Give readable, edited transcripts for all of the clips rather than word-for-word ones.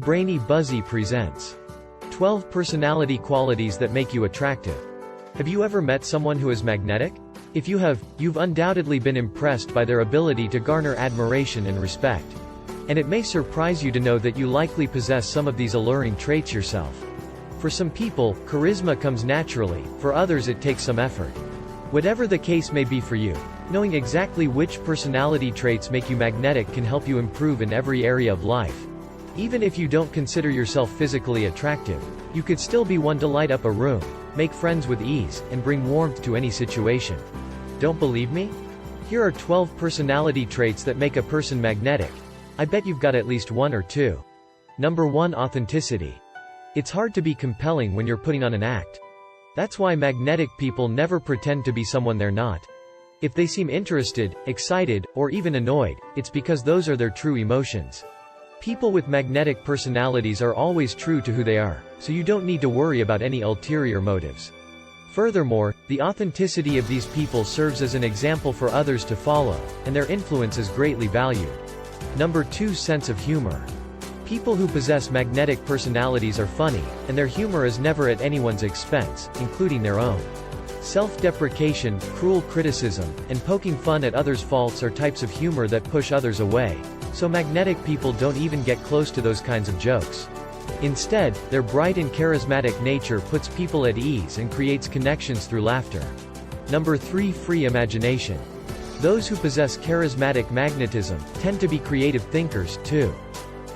Brainy Buzzy presents 12 personality qualities that make you attractive. Have you ever met someone who is magnetic? If you have, you've undoubtedly been impressed by their ability to garner admiration and respect. And it may surprise you to know that you likely possess some of these alluring traits yourself. For some people, charisma comes naturally, for others it takes some effort. Whatever the case may be for you, knowing exactly which personality traits make you magnetic can help you improve in every area of life. Even if you don't consider yourself physically attractive, you could still be one to light up a room, make friends with ease, and bring warmth to any situation. Don't believe me? Here are 12 personality traits that make a person magnetic. I bet you've got at least one or two. Number 1. Authenticity. It's hard to be compelling when you're putting on an act. That's why magnetic people never pretend to be someone they're not. If they seem interested, excited, or even annoyed, it's because those are their true emotions. People with magnetic personalities are always true to who they are, so you don't need to worry about any ulterior motives. Furthermore, the authenticity of these people serves as an example for others to follow, and their influence is greatly valued. Number 2. Sense of humor. People who possess magnetic personalities are funny, and their humor is never at anyone's expense, including their own. Self-deprecation, cruel criticism, and poking fun at others' faults are types of humor that push others away, so magnetic people don't even get close to those kinds of jokes. Instead, their bright and charismatic nature puts people at ease and creates connections through laughter. Number 3. Free imagination. Those who possess charismatic magnetism tend to be creative thinkers, too.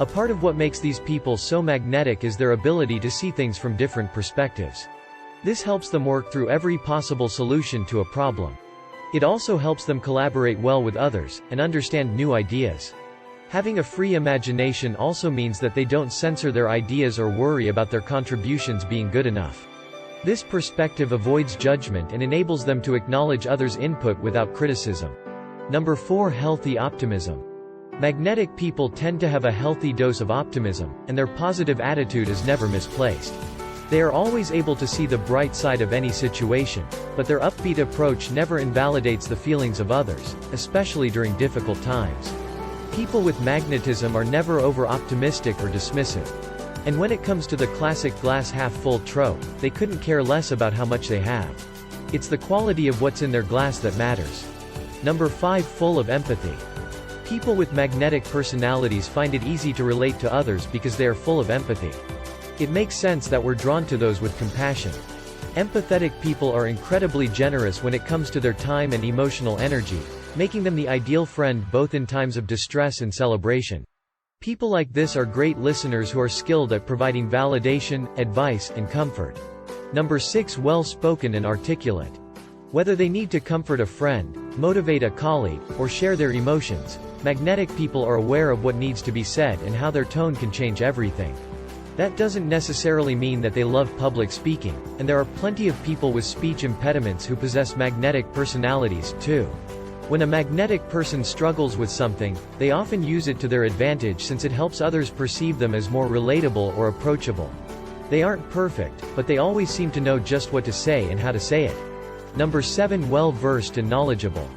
A part of what makes these people so magnetic is their ability to see things from different perspectives. This helps them work through every possible solution to a problem. It also helps them collaborate well with others, and understand new ideas. Having a free imagination also means that they don't censor their ideas or worry about their contributions being good enough. This perspective avoids judgment and enables them to acknowledge others' input without criticism. Number 4. Healthy optimism. Magnetic people tend to have a healthy dose of optimism, and their positive attitude is never misplaced. They are always able to see the bright side of any situation, but their upbeat approach never invalidates the feelings of others, especially during difficult times. People with magnetism are never over-optimistic or dismissive. And when it comes to the classic glass half-full trope, they couldn't care less about how much they have. It's the quality of what's in their glass that matters. Number 5. Full of empathy. People with magnetic personalities find it easy to relate to others because they are full of empathy. It makes sense that we're drawn to those with compassion. Empathetic people are incredibly generous when it comes to their time and emotional energy, making them the ideal friend both in times of distress and celebration. People like this are great listeners who are skilled at providing validation, advice, and comfort. Number 6. Well-spoken and articulate. Whether they need to comfort a friend, motivate a colleague, or share their emotions, magnetic people are aware of what needs to be said and how their tone can change everything. That doesn't necessarily mean that they love public speaking, and there are plenty of people with speech impediments who possess magnetic personalities, too. When a magnetic person struggles with something, they often use it to their advantage since it helps others perceive them as more relatable or approachable. They aren't perfect, but they always seem to know just what to say and how to say it. Number 7. Well-versed and knowledgeable.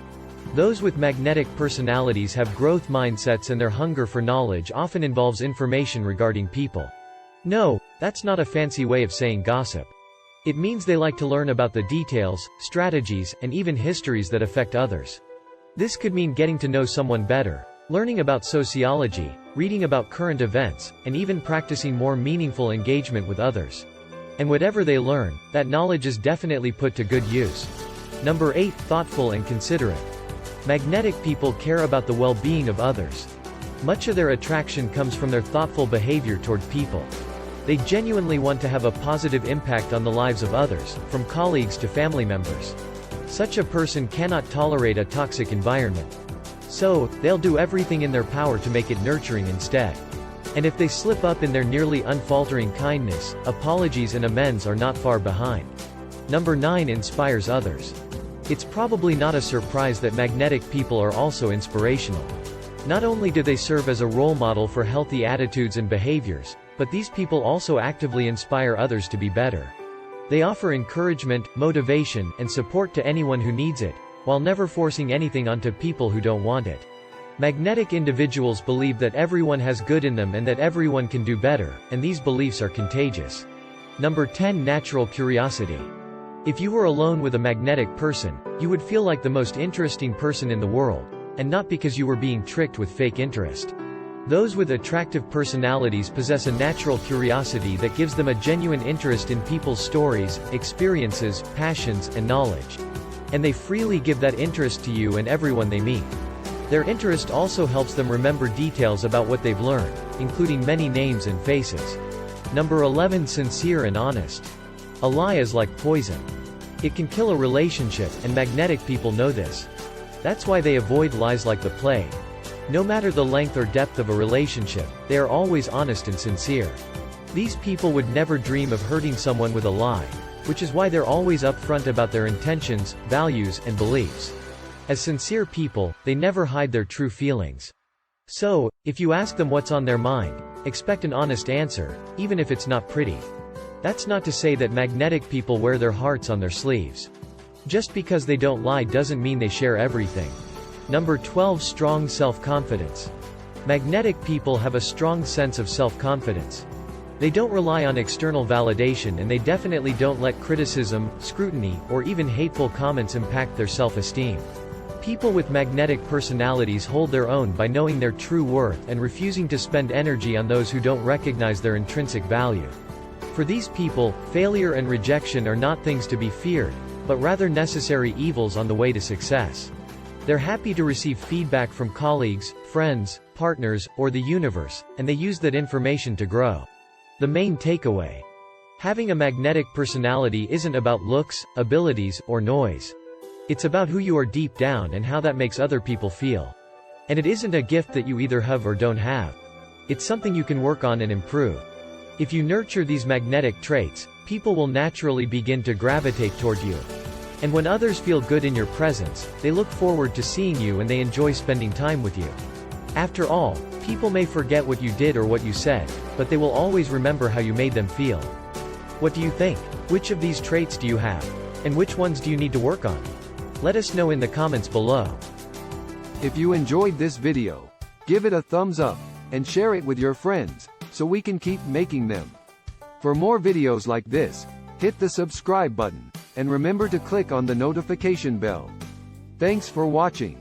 Those with magnetic personalities have growth mindsets, and their hunger for knowledge often involves information regarding people. No, that's not a fancy way of saying gossip. It means they like to learn about the details, strategies, and even histories that affect others. This could mean getting to know someone better, learning about sociology, reading about current events, and even practicing more meaningful engagement with others. And whatever they learn, that knowledge is definitely put to good use. Number 8. Thoughtful and considerate. Magnetic people care about the well-being of others. Much of their attraction comes from their thoughtful behavior toward people. They genuinely want to have a positive impact on the lives of others, from colleagues to family members. Such a person cannot tolerate a toxic environment. So, they'll do everything in their power to make it nurturing instead. And if they slip up in their nearly unfaltering kindness, apologies and amends are not far behind. Number 9. Inspires others. It's probably not a surprise that magnetic people are also inspirational. Not only do they serve as a role model for healthy attitudes and behaviors, but these people also actively inspire others to be better. They offer encouragement, motivation, and support to anyone who needs it, while never forcing anything onto people who don't want it. Magnetic individuals believe that everyone has good in them and that everyone can do better, and these beliefs are contagious. Number 10. Natural curiosity. If you were alone with a magnetic person, you would feel like the most interesting person in the world, and not because you were being tricked with fake interest. Those with attractive personalities possess a natural curiosity that gives them a genuine interest in people's stories, experiences, passions, and knowledge. And they freely give that interest to you and everyone they meet. Their interest also helps them remember details about what they've learned, including many names and faces. Number 11. Sincere and honest. A lie is like poison. It can kill a relationship, and magnetic people know this. That's why they avoid lies like the plague. No matter the length or depth of a relationship, they are always honest and sincere. These people would never dream of hurting someone with a lie, which is why they're always upfront about their intentions, values, and beliefs. As sincere people, they never hide their true feelings. So, if you ask them what's on their mind, expect an honest answer, even if it's not pretty. That's not to say that magnetic people wear their hearts on their sleeves. Just because they don't lie doesn't mean they share everything. Number 12. Strong self-confidence. Magnetic people have a strong sense of self-confidence. They don't rely on external validation, and they definitely don't let criticism, scrutiny, or even hateful comments impact their self-esteem. People with magnetic personalities hold their own by knowing their true worth and refusing to spend energy on those who don't recognize their intrinsic value. For these people, failure and rejection are not things to be feared, but rather necessary evils on the way to success. They're happy to receive feedback from colleagues, friends, partners, or the universe, and they use that information to grow. The main takeaway. Having a magnetic personality isn't about looks, abilities, or noise. It's about who you are deep down and how that makes other people feel. And it isn't a gift that you either have or don't have. It's something you can work on and improve. If you nurture these magnetic traits, people will naturally begin to gravitate toward you. And when others feel good in your presence, they look forward to seeing you and they enjoy spending time with you. After all, people may forget what you did or what you said, but they will always remember how you made them feel. What do you think? Which of these traits do you have? And which ones do you need to work on? Let us know in the comments below. If you enjoyed this video, give it a thumbs up, and share it with your friends, so we can keep making them. For more videos like this, hit the subscribe button, and remember to click on the notification bell. Thanks for watching.